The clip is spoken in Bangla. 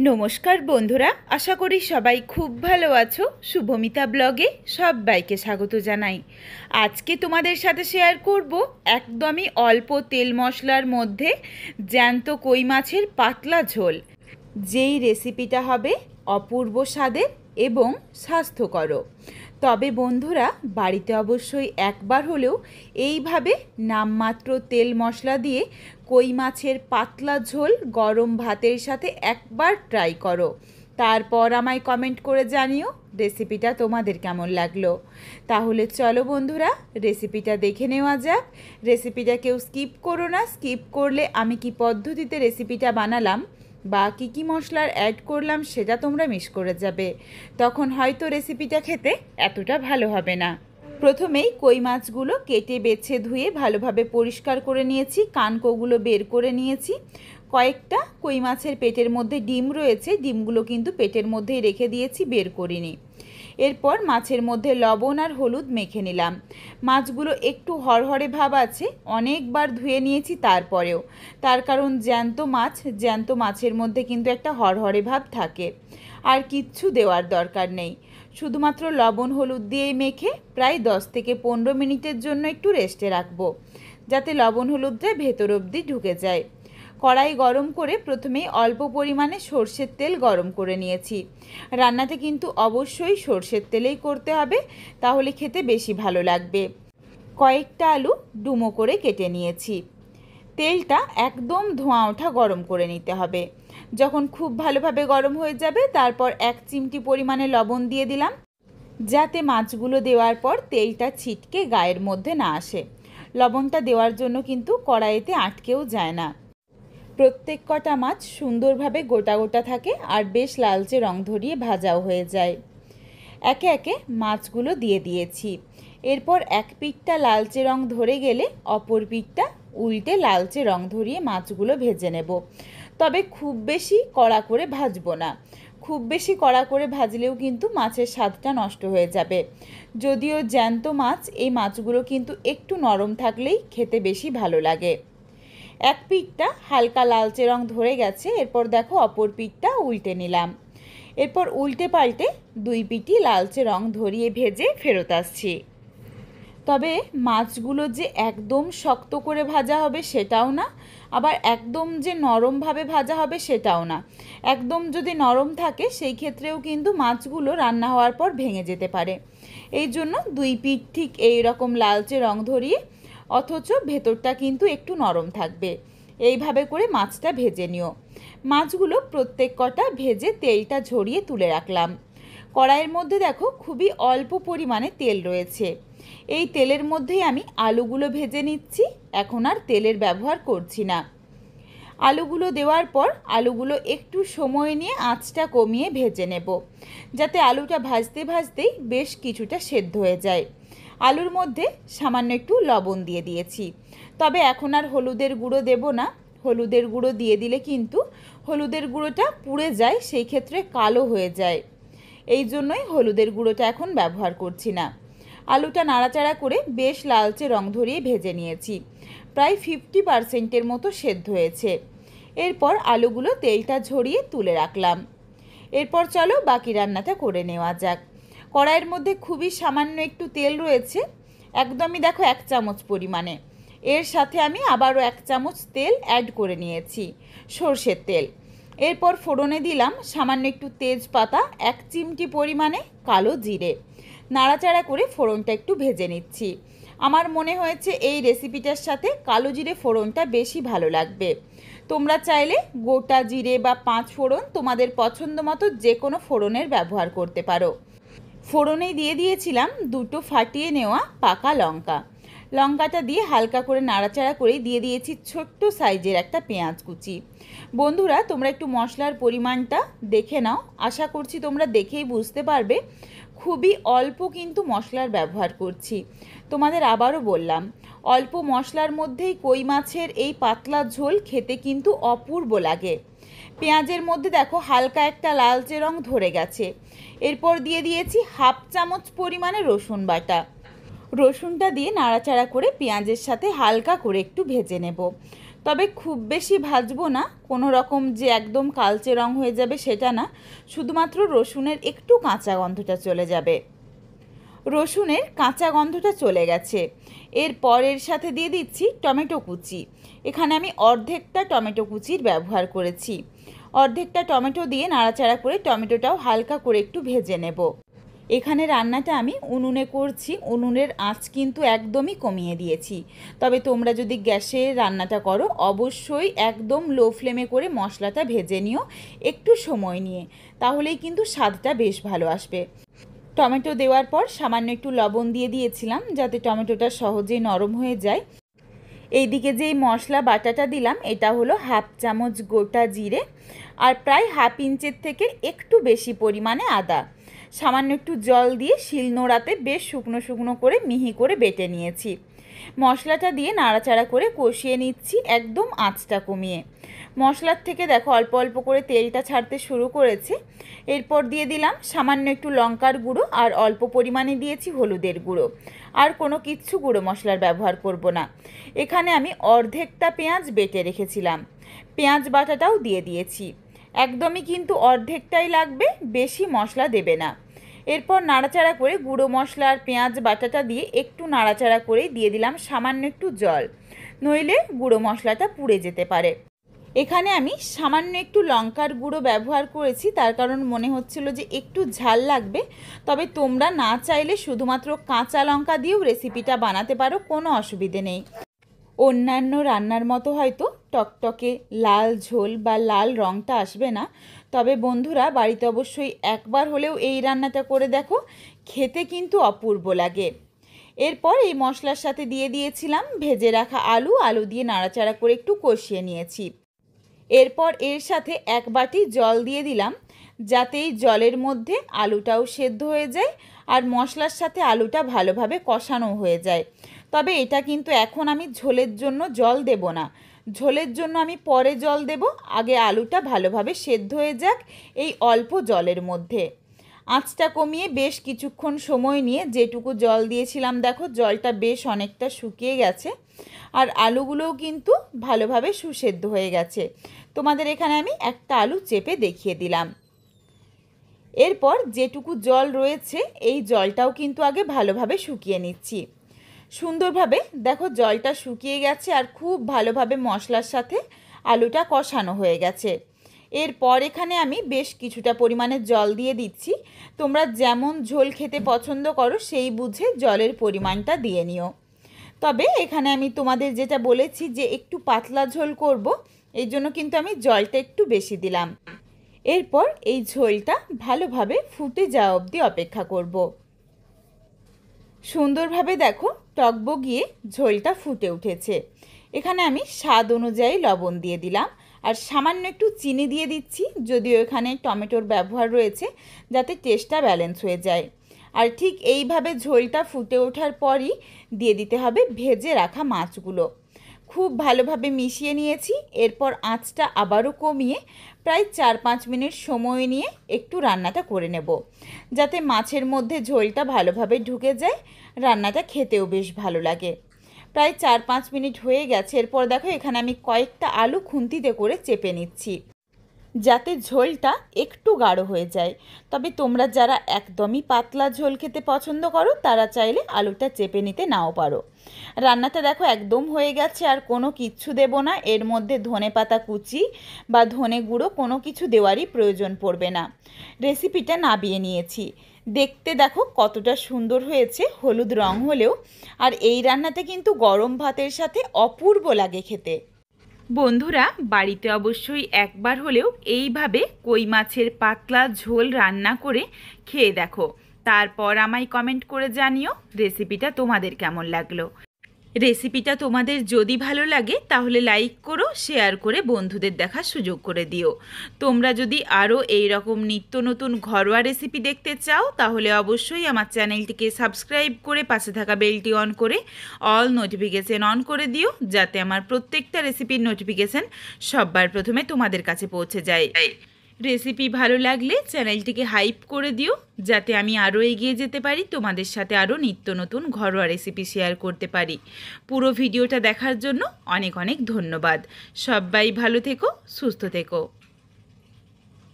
নমস্কার বন্ধুরা, আশা করি সবাই খুব ভালো আছো। শুভমিতা ব্লগে সবাইকে স্বাগত জানাই। আজকে তোমাদের সাথে শেয়ার করব একদমই অল্প তেল মশলার মধ্যে জ্যান্ত কই মাছের পাতলা ঝোল। যেই রেসিপিটা হবে অপূর্ব স্বাদের এবং স্বাস্থ্যকর। তবে বন্ধুরা, বাড়িতে অবশ্যই একবার হলেও এইভাবে নামমাত্র তেল মশলা দিয়ে কই মাছের পাতলা ঝোল গরম ভাতের সাথে একবার ট্রাই করো। তারপর আমায় কমেন্ট করে জানিও রেসিপিটা তোমাদের কেমন লাগলো। তাহলে চলো বন্ধুরা, রেসিপিটা দেখে নেওয়া যাক। রেসিপিটা কেউ স্কিপ করো না। স্কিপ করলে আমি কি পদ্ধতিতে রেসিপিটা বানালাম বা কী মশলার অ্যাড করলাম সেটা তোমরা মিস করে যাবে। তখন হয়তো রেসিপিটা খেতে এতটা ভালো হবে না। প্রথমেই কই মাছগুলো কেটে বেছে ধুয়ে ভালোভাবে পরিষ্কার করে নিয়েছি, কানকোগুলো বের করে নিয়েছি। কয়েকটা কই মাছের পেটের মধ্যে ডিম রয়েছে, ডিমগুলো কিন্তু পেটের মধ্যেই রেখে দিয়েছি, বের করিনি। এরপর মাছের মধ্যে লবণ আর হলুদ মেখে নিলাম। মাছগুলো একটু হরহরে ভাব আছে, অনেকবার ধুয়ে নিয়েছি তারপরেও। তার কারণ জ্যান্ত মাছের মধ্যে কিন্তু একটা হরহরে ভাব থাকে। আর কিচ্ছু দেওয়ার দরকার নেই, শুধুমাত্র লবণ হলুদ দিয়েই মেখে প্রায় 10 থেকে 15 মিনিটের জন্য একটু রেস্টে রাখবো, যাতে লবণ হলুদটা ভেতর অবধি ঢুকে যায়। কড়াই গরম করে প্রথমেই অল্প পরিমাণে সর্ষের তেল গরম করে নিয়েছি। রান্নাটা কিন্তু অবশ্যই সর্ষের তেলেই করতে হবে, তাহলে খেতে বেশি ভালো লাগবে। কয়েকটা আলু ডুমো করে কেটে নিয়েছি। তেলটা একদম ধোঁয়া ওঠা গরম করে নিতে হবে। যখন খুব ভালোভাবে গরম হয়ে যাবে, তারপর 1 চিমটি পরিমাণে লবণ দিয়ে দিলাম, যাতে মাছগুলো দেওয়ার পর তেলটা ছিটকে গায়ের মধ্যে না আসে। লবণটা দেওয়ার জন্য কিন্তু কড়াইতে আটকেও যায় না। প্রত্যেক কটা মাছ সুন্দরভাবে গোটা গোটা থাকে আর বেশ লালচে রং ধরিয়ে ভাজাও হয়ে যায়। একে একে মাছগুলো দিয়ে দিয়েছি। এরপর এক পিঠটা লালচে রং ধরে গেলে অপর পিঠটা উল্টে লালচে রং ধরিয়ে মাছগুলো ভেজে নেব। তবে খুব বেশি কড়া করে ভাজবো না। খুব বেশি কড়া করে ভাজলেও কিন্তু মাছের স্বাদটা নষ্ট হয়ে যাবে। যদিও জ্যান্ত মাছ, এই মাছগুলো কিন্তু একটু নরম থাকলেই খেতে বেশি ভালো লাগে। এক পিঠটা হালকা লালচে রং ধরে গেছে, এরপর দেখো অপর পিঠটা উল্টে নিলাম। এরপর উল্টে পাল্টে 2 পিঠই লালচে রং ধরিয়ে ভেজে ফেরত আসছি। তবে মাছগুলো যে একদম শক্ত করে ভাজা হবে সেটাও না, আবার একদম যে নরমভাবে ভাজা হবে সেটাও না। একদম যদি নরম থাকে সেই ক্ষেত্রেও কিন্তু মাছগুলো রান্না হওয়ার পর ভেঙে যেতে পারে। এই জন্য 2 পিঠ ঠিক এই রকম লালচে রং ধরিয়ে, অথচ ভেতরটা কিন্তু একটু নরম থাকবে, এইভাবে করে মাছটা ভেজে নিও। মাছগুলো প্রত্যেক কটা ভেজে তেলটা ঝরিয়ে তুলে রাখলাম। কড়াইয়ের মধ্যে দেখো খুবই অল্প পরিমাণে তেল রয়েছে। এই তেলের মধ্যেই আমি আলুগুলো ভেজে নিচ্ছি, এখন আর তেলের ব্যবহার করছি না। আলুগুলো দেওয়ার পর আলুগুলো একটু সময় নিয়ে আঁচটা কমিয়ে ভেজে নেব, যাতে আলুটা ভাজতে ভাজতেই বেশ কিছুটা সেদ্ধ হয়ে যায়। আলুর মধ্যে সামান্য একটু লবণ দিয়ে দিয়েছি, তবে এখন আর হলুদের গুঁড়ো দেব না। হলুদের গুঁড়ো দিয়ে দিলে কিন্তু হলুদের গুঁড়োটা পুড়ে যায়, সেই ক্ষেত্রে কালো হয়ে যায়। এই জন্যই হলুদের গুঁড়োটা এখন ব্যবহার করছি না। আলুটা নাড়াচাড়া করে বেশ লালচে রং ধরিয়ে ভেজে নিয়েছি, প্রায় 50% মতো সেদ্ধ হয়েছে। এরপর আলুগুলো তেলটা ঝরিয়ে তুলে রাখলাম। এরপর চলো বাকি রান্নাটা করে নেওয়া যাক। কড়াইয়ের মধ্যে খুবই সামান্য একটু তেল রয়েছে, একদমই দেখো 1 চামচ পরিমাণে। এর সাথে আমি আবারও 1 চামচ তেল অ্যাড করে নিয়েছি, সর্ষের তেল। এরপর ফোড়নে দিলাম সামান্য একটু তেজপাতা, 1 চিমটি পরিমাণে কালো জিরে। নাড়াচাড়া করে ফোড়নটা একটু ভেজে নিচ্ছি। আমার মনে হয়েছে এই রেসিপিটার সাথে কালো জিরে ফোড়নটা বেশি ভালো লাগবে। তোমরা চাইলে গোটা জিরে বা 5 ফোড়ন তোমাদের পছন্দ মতো যে কোনো ফোড়নের ব্যবহার করতে পারো। ফোড়নেই দিয়ে দিয়েছিলাম 2টো ফাটিয়ে নেওয়া পাকা লঙ্কা। লঙ্কাটা দিয়ে হালকা করে নাড়াচাড়া করে দিয়ে দিয়েছি ছোট্ট সাইজের একটা পেঁয়াজ কুচি। বন্ধুরা, তোমরা একটু মশলার পরিমাণটা দেখে নাও, আশা করছি তোমরা দেখেই বুঝতে পারবে খুবই অল্প কিন্তু মশলার ব্যবহার করছি। তোমাদের আবারও বললাম, অল্প মশলার মধ্যেই কই মাছের এই পাতলা ঝোল খেতে কিন্তু অপূর্ব লাগে। পেঁয়াজের মধ্যে দেখো হালকা একটা লালচে রং ধরে গেছে। এরপর দিয়ে দিয়েছি 1/2 চামচ পরিমাণে রসুন বাটা। রসুনটা দিয়ে নাড়াচাড়া করে পেঁয়াজের সাথে হালকা করে একটু ভেজে নেব। তবে খুব বেশি ভাজবো না, কোনো রকম যে একদম কালচে রং হয়ে যাবে সেটা না, শুধুমাত্র রসুনের একটু কাঁচা গন্ধটা চলে যাবে। রসুনের কাঁচা গন্ধটা চলে গেছে। এরপর এর সাথে দিয়ে দিচ্ছি টমেটো কুচি। এখানে আমি অর্ধেকটা টমেটো কুচির ব্যবহার করেছি। অর্ধেকটা টমেটো দিয়ে নাড়াচাড়া করে টমেটোটাও হালকা করে একটু ভেজে নেব। এখানে রান্নাটা আমি উনুনে করছি, উনুনের আঁচ কিন্তু একদমই কমিয়ে দিয়েছি। তবে তোমরা যদি গ্যাসে রান্নাটা করো অবশ্যই একদম লো ফ্লেমে করে মশলাটা ভেজে নিও একটু সময় নিয়ে, তাহলেই কিন্তু স্বাদটা বেশ ভালো আসবে। টমেটো দেওয়ার পর সামান্য একটু লবণ দিয়ে দিয়েছিলাম যাতে টমেটোটা সহজেই নরম হয়ে যায়। এইদিকে যেই মশলা বাটাটা দিলাম এটা হলো হাফ চামচ গোটা জিরে আর প্রায় হাফ ইঞ্চের থেকে একটু বেশি পরিমাণে আদা। সামান্য একটু জল দিয়ে শিলনোড়াতে বেশ শুকনো শুকনো করে মিহি করে বেটে নিয়েছি। মশলাটা দিয়ে নাড়াচাড়া করে কষিয়ে নিচ্ছি একদম আঁচটা কমিয়ে। মশলার থেকে দেখো অল্প অল্প করে তেলটা ছাড়তে শুরু করেছে। এরপর দিয়ে দিলাম সামান্য একটু লঙ্কার গুঁড়ো আর অল্প পরিমাণে দিয়েছি হলুদের গুঁড়ো। আর কোনো কিচ্ছু গুঁড়ো মশলার ব্যবহার করব না। এখানে আমি অর্ধেকটা পেঁয়াজ বেটে রেখেছিলাম, পেঁয়াজ বাটাটাও দিয়ে দিয়েছি। একদমই কিন্তু অর্ধেকটাই লাগবে, বেশি মশলা দেবে না। এরপর নাড়াচাড়া করে গুঁড়ো মশলা আর পেঁয়াজ বাটাটা দিয়ে একটু নাড়াচাড়া করেই দিয়ে দিলাম সামান্য একটু জল, নইলে গুঁড়ো মশলাটা পুড়ে যেতে পারে। এখানে আমি সামান্য একটু লঙ্কার গুঁড়ো ব্যবহার করেছি, তার কারণ মনে হচ্ছিল যে একটু ঝাল লাগবে। তবে তোমরা না চাইলে শুধুমাত্র কাঁচা লঙ্কা দিয়েও রেসিপিটা বানাতে পারো, কোনো অসুবিধে নেই। অন্যান্য রান্নার মতো হয়তো টকটকে লাল ঝোল বা লাল রঙটা আসবে না, তবে বন্ধুরা বাড়িতে অবশ্যই একবার হলেও এই রান্নাটা করে দেখো, খেতে কিন্তু অপূর্ব লাগে। এরপর এই মশলার সাথে দিয়ে দিয়েছিলাম ভেজে রাখা আলু, আলু দিয়ে নাড়াচাড়া করে একটু কষিয়ে নিয়েছি। এরপর এর সাথে এক বাটি জল দিয়ে দিলাম যাতে এই জলের মধ্যে আলুটাও সেদ্ধ হয়ে যায় আর মশলার সাথে আলুটা ভালোভাবে কষানো হয়ে যায়। তবে এটা কিন্তু এখন আমি ঝোলের জন্য জল দেব না, ঝোলের জন্য আমি পরে জল দেব, আগে আলুটা ভালোভাবে সেদ্ধ হয়ে যাক এই অল্প জলের মধ্যে। আঁচটা কমিয়ে বেশ কিছুক্ষণ সময় নিয়ে যেটুকু জল দিয়েছিলাম দেখো জলটা বেশ অনেকটা শুকিয়ে গেছে আর আলুগুলোও কিন্তু ভালোভাবে সুসেদ্ধ হয়ে গেছে। তোমাদের এখানে আমি একটা আলু চেপে দেখিয়ে দিলাম। এরপর যেটুকু জল রয়েছে এই জলটাও কিন্তু আগে ভালোভাবে শুকিয়ে নিচ্ছি। সুন্দরভাবে দেখো জলটা শুকিয়ে গেছে আর খুব ভালোভাবে মশলার সাথে আলুটা কষানো হয়ে গেছে। এরপর এখানে আমি বেশ কিছুটা পরিমাণে জল দিয়ে দিচ্ছি। তোমরা যেমন ঝোল খেতে পছন্দ করো সেই বুঝে জলের পরিমাণটা দিয়ে নিও। তবে এখানে আমি তোমাদের যেটা বলেছি যে একটু পাতলা ঝোল করব, এই জন্য কিন্তু আমি জলটা একটু বেশি দিলাম। এরপর এই ঝোলটা ভালোভাবে ফুটে যাওয়া অবধি অপেক্ষা করব। সুন্দরভাবে দেখো টকবগিয়ে ঝোলটা ফুটে উঠেছে। এখানে আমি স্বাদ অনুযায়ী লবণ দিয়ে দিলাম আর সামান্য একটু চিনি দিয়ে দিচ্ছি, যদিও এখানে টমেটোর ব্যবহার রয়েছে যাতে টেস্টটা ব্যালেন্স হয়ে যায়। আর ঠিক এইভাবে ঝোলটা ফুটে ওঠার পরই দিয়ে দিতে হবে ভেজে রাখা মাছগুলো। খুব ভালোভাবে মিশিয়ে নিয়েছি। এরপর আঁচটা আবারও কমিয়ে প্রায় 4-5 মিনিট সময় নিয়ে একটু রান্নাটা করে নেব যাতে মাছের মধ্যে ঝোলটা ভালোভাবে ঢুকে যায়, রান্নাটা খেতেও বেশ ভালো লাগে। প্রায় 4-5 মিনিট হয়ে গেছে। এরপর দেখো এখানে আমি কয়েকটা আলু খুন্তিতে করে চেপে নিচ্ছি যাতে ঝোলটা একটু গাঢ় হয়ে যায়। তবে তোমরা যারা একদমই পাতলা ঝোল খেতে পছন্দ করো তারা চাইলে আলুটা চেপে নিতে নাও পারো। রান্নাটা দেখো একদম হয়ে গেছে আর কোনো কিচ্ছু দেব না, এর মধ্যে ধনেপাতা কুচি বা ধনে গুঁড়ো কোনো কিছু দেওয়ারই প্রয়োজন পড়বে না। রেসিপিটা নাবিয়ে নিয়েছি। দেখতে দেখো কতটা সুন্দর হয়েছে, হলুদ রং হলেও। আর এই রান্নাটা কিন্তু গরম ভাতের সাথে অপূর্ব লাগে খেতে। বন্ধুরা বাড়িতে অবশ্যই একবার হলেও এইভাবে কই মাছের পাতলা ঝোল রান্না করে খেয়ে দেখো, তারপর আমায় কমেন্ট করে জানিও রেসিপিটা তোমাদের কেমন লাগলো। রেসিপিটা তোমাদের যদি ভালো লাগে তাহলে লাইক করো, শেয়ার করে বন্ধুদের দেখার সুযোগ করে দিও। তোমরা যদি আরও এই রকম নিত্য নতুন ঘরোয়া রেসিপি দেখতে চাও তাহলে অবশ্যই আমার চ্যানেলটিকে সাবস্ক্রাইব করে পাশে থাকা বেলটি অন করে অল নোটিফিকেশান অন করে দিও যাতে আমার প্রত্যেকটা রেসিপির নোটিফিকেশান সবার প্রথমে তোমাদের কাছে পৌঁছে যায়। রেসিপি ভালো লাগলে চ্যানেলটিকে হাইপ করে দিও, যাতে আমি আরও এগিয়ে যেতে পারি, তোমাদের সাথে আরও নিত্য নতুন ঘরোয়া রেসিপি শেয়ার করতে পারি। পুরো ভিডিওটা দেখার জন্য অনেক অনেক ধন্যবাদ। সবাই ভালো থেকো, সুস্থ থেকো।